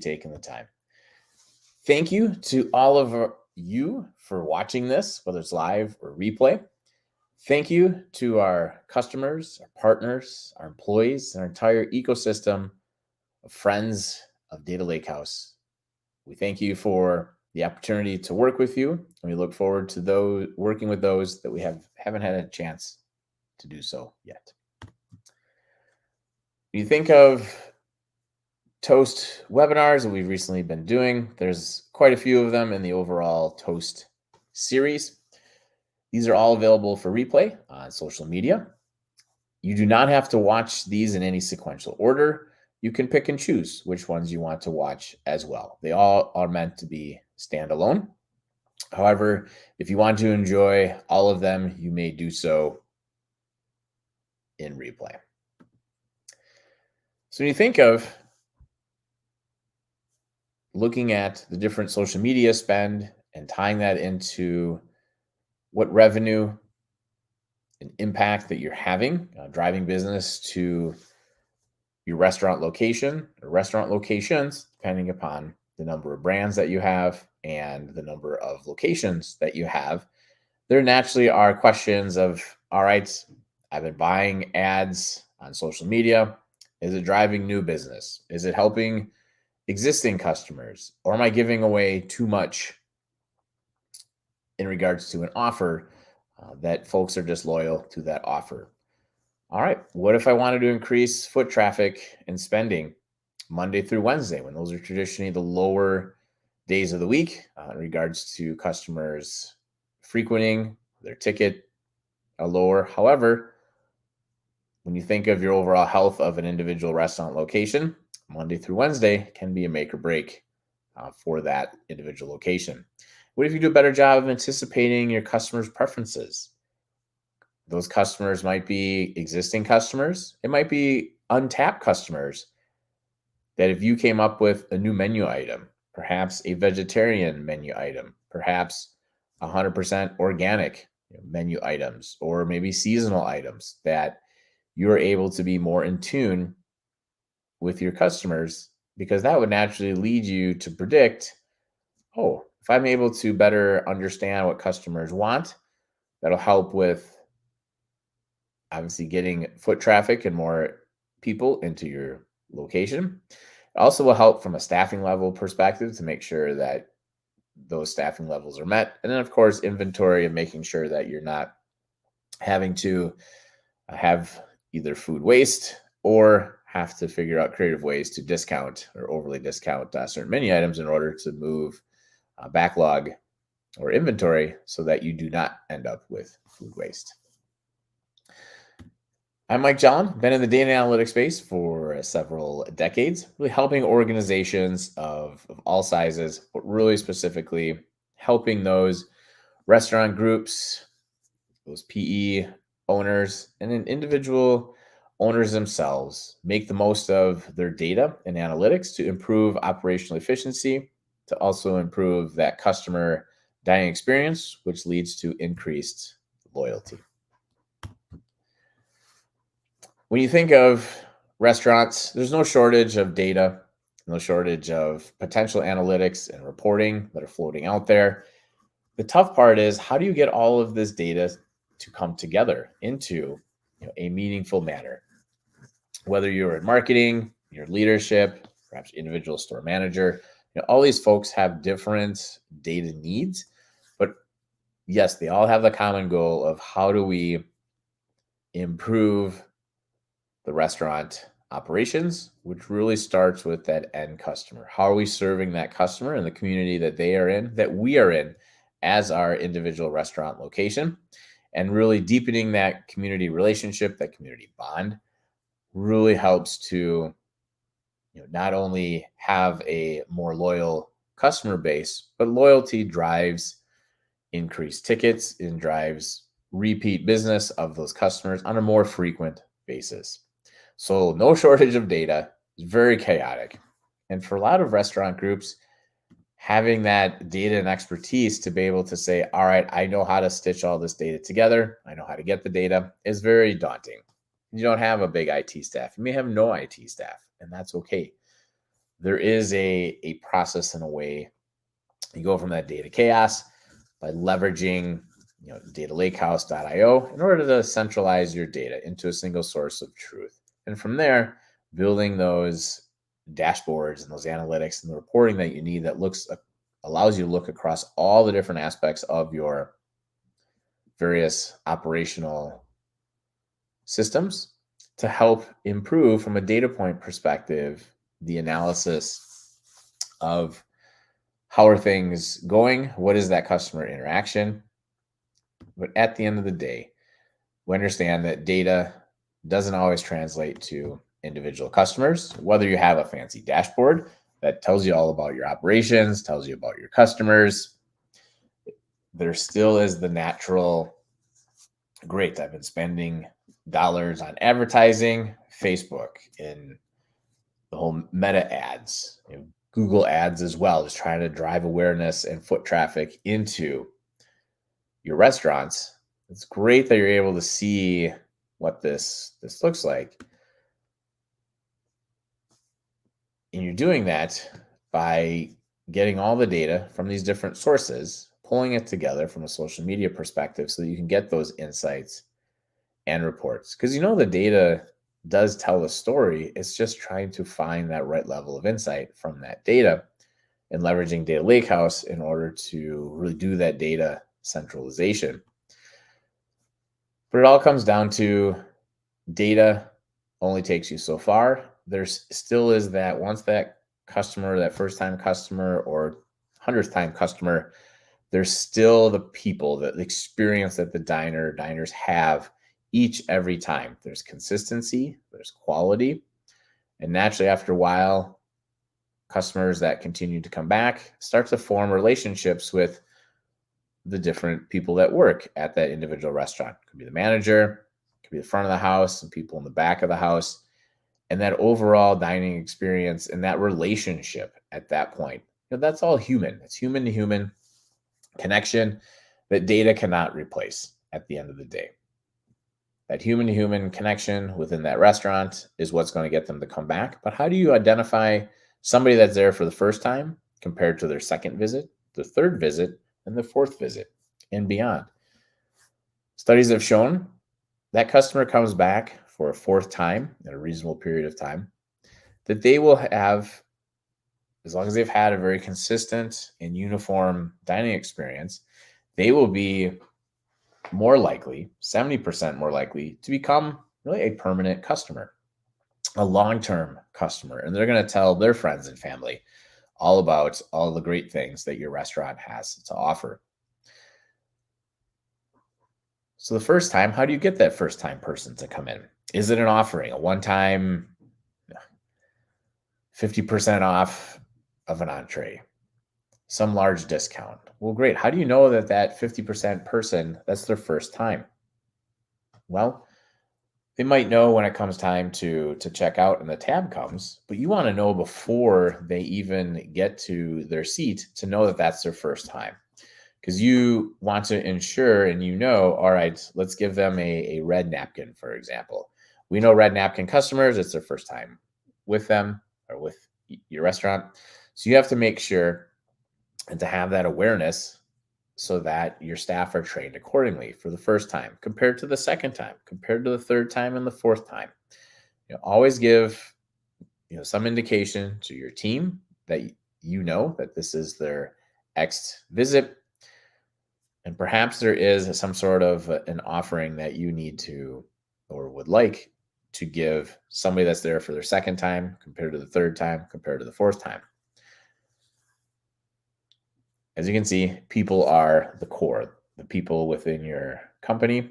taking the time. Thank you to all of you for watching this, whether it's live or replay. Thank you to our customers, our partners, our employees, and our entire ecosystem of friends of Data Lakehouse. We thank you for the opportunity to work with you, and we look forward to working with those that we haven't had a chance to do so yet. When you think of Toast webinars that we've recently been doing, there's quite a few of them in the overall Toast series. These are all available for replay on social media. You do not have to watch these in any sequential order. You can pick and choose which ones you want to watch as well. They all are meant to be standalone. However, if you want to enjoy all of them, you may do so in replay. So when you think of looking at the different social media spend and tying that into what revenue and impact that you're having, driving business to your restaurant location or restaurant locations, depending upon the number of brands that you have and the number of locations that you have, there naturally are questions of, all right, I've been buying ads on social media. Is it driving new business? Is it helping existing customers? Or am I giving away too much in regards to an offer that folks are disloyal to that offer? All right, what if I wanted to increase foot traffic and spending Monday through Wednesday, when those are traditionally the lower days of the week in regards to customers frequenting their ticket lower? However, when you think of your overall health of an individual restaurant location, Monday through Wednesday can be a make or break for that individual location. What if you do a better job of anticipating your customers' preferences? Those customers might be existing customers. It might be untapped customers that if you came up with a new menu item, perhaps a vegetarian menu item, perhaps 100% organic menu items, or maybe seasonal items, that you're able to be more in tune with your customers, because that would naturally lead you to predict, oh, if I'm able to better understand what customers want, that'll help with obviously getting foot traffic and more people into your location. It also will help from a staffing level perspective to make sure that those staffing levels are met. And then, of course, inventory and making sure that you're not having to have either food waste or have to figure out creative ways to discount or overly discount certain menu items in order to move backlog or inventory so that you do not end up with food waste. I'm Mike John, been in the data analytics space for several decades, really helping organizations of all sizes, but really specifically helping those restaurant groups, those PE owners, and then individual owners themselves make the most of their data and analytics to improve operational efficiency, to also improve that customer dining experience, which leads to increased loyalty. When you think of restaurants, there's no shortage of data, no shortage of potential analytics and reporting that are floating out there. The tough part is, how do you get all of this data to come together into a meaningful manner? Whether you're in marketing, your leadership, perhaps individual store manager, all these folks have different data needs, but yes, they all have the common goal of how do we improve the restaurant operations, which really starts with that end customer. How are we serving that customer in the community that they are in, that we are in as our individual restaurant location, and really deepening that community relationship, that community bond really helps to not only have a more loyal customer base, but loyalty drives increased tickets and drives repeat business of those customers on a more frequent basis. So no shortage of data. It's very chaotic. And for a lot of restaurant groups, having that data and expertise to be able to say, all right, I know how to stitch all this data together, I know how to get the data, is very daunting. You don't have a big IT staff. You may have no IT staff, and that's okay. there is a process and a way you go from that data chaos by leveraging data lakehouse.io in order to centralize your data into a single source of truth. And from there, building those dashboards and those analytics and the reporting that you need that allows you to look across all the different aspects of your various operational systems to help improve from a data point perspective the analysis of how are things going, what is that customer interaction. But at the end of the day, we understand that data doesn't always translate to individual customers. Whether you have a fancy dashboard that tells you all about your operations, tells you about your customers, there still is the natural, great, I've been spending dollars on advertising, Facebook, and the whole meta ads, Google ads as well, just trying to drive awareness and foot traffic into your restaurants. It's great that you're able to see what this looks like. And you're doing that by getting all the data from these different sources, pulling it together from a social media perspective so that you can get those insights and reports. Because the data does tell a story. It's just trying to find that right level of insight from that data and leveraging Data Lakehouse in order to really do that data centralization. But it all comes down to data only takes you so far. There's still is that once that customer, that first time customer or 100th time customer, there's still the people, the experience that the diners have every time. There's consistency, there's quality. And naturally, after a while, customers that continue to come back start to form relationships with the different people that work at that individual restaurant. It could be the manager, it could be the front of the house, and people in the back of the house. And that overall dining experience and that relationship at that point, that's all human. It's human to human connection that data cannot replace at the end of the day. That human to human connection within that restaurant is what's going to get them to come back. But how do you identify somebody that's there for the first time compared to their second visit, the third visit, and the fourth visit and beyond? Studies have shown that customer comes back for a fourth time in a reasonable period of time, that they will have, as long as they've had a very consistent and uniform dining experience, they will be more likely, 70% more likely, to become really a permanent customer, a long-term customer. And they're going to tell their friends and family all about all the great things that your restaurant has to offer. So the first time, how do you get that first time person to come in? Is it an offering, a one-time 50% off of an entree, some large discount? Well, great. How do you know that that 50% person, that's their first time? Well, they might know when it comes time to check out and the tab comes, but you want to know before they even get to their seat to know that that's their first time. Because you want to ensure and all right, let's give them a red napkin, for example. We know red napkin customers, it's their first time with them or with your restaurant. So you have to make sure and to have that awareness so that your staff are trained accordingly for the first time compared to the second time, compared to the third time and the fourth time. Always give some indication to your team that that this is their X visit. And perhaps there is some sort of an offering that you need to or would like to give somebody that's there for their second time compared to the third time, compared to the fourth time. As you can see, people are the core. The people within your company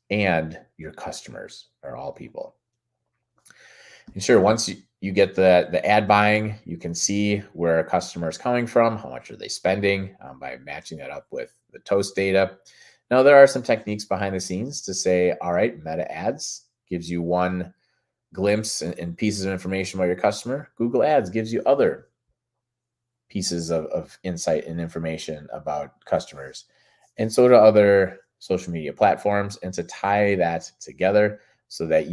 and your customers are all people. And sure, once you get the ad buying, you can see where a customer is coming from, how much are they spending by matching that up with the Toast data. Now, there are some techniques behind the scenes to say, all right, meta ads gives you one glimpse and pieces of information about your customer. Google Ads gives you other pieces of insight and information about customers. And so do other social media platforms. And to tie that together so that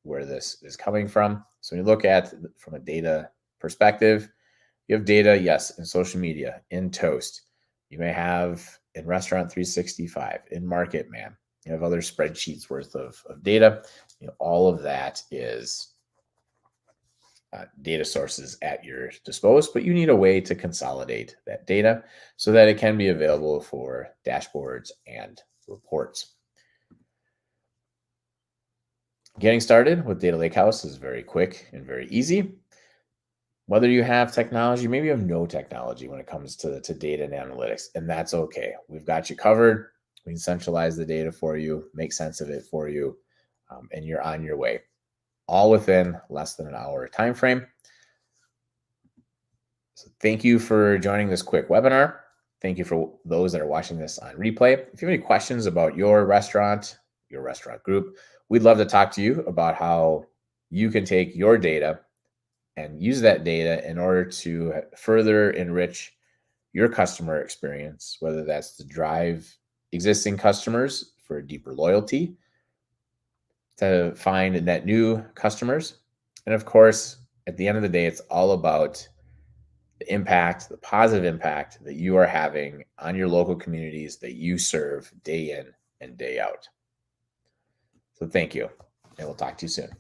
where this is coming from. So when you look at from a data perspective. You have data, yes, in social media, in Toast. You may have in Restaurant 365, in Market Man. You have other spreadsheets worth of data. All of that is data sources at your disposal, but you need a way to consolidate that data so that it can be available for dashboards and reports. Getting started with Data Lakehouse is very quick and very easy. Whether you have technology, maybe you have no technology when it comes to data and analytics, and that's okay. We've got you covered. We can centralize the data for you, make sense of it for you, and you're on your way, all within less than an hour time frame. So thank you for joining this quick webinar. Thank you for those that are watching this on replay. If you have any questions about your restaurant group, we'd love to talk to you about how you can take your data and use that data in order to further enrich your customer experience, whether that's to drive existing customers for deeper loyalty, to find net new customers. And of course, at the end of the day, it's all about the impact, the positive impact that you are having on your local communities that you serve day in and day out. So thank you, and we'll talk to you soon.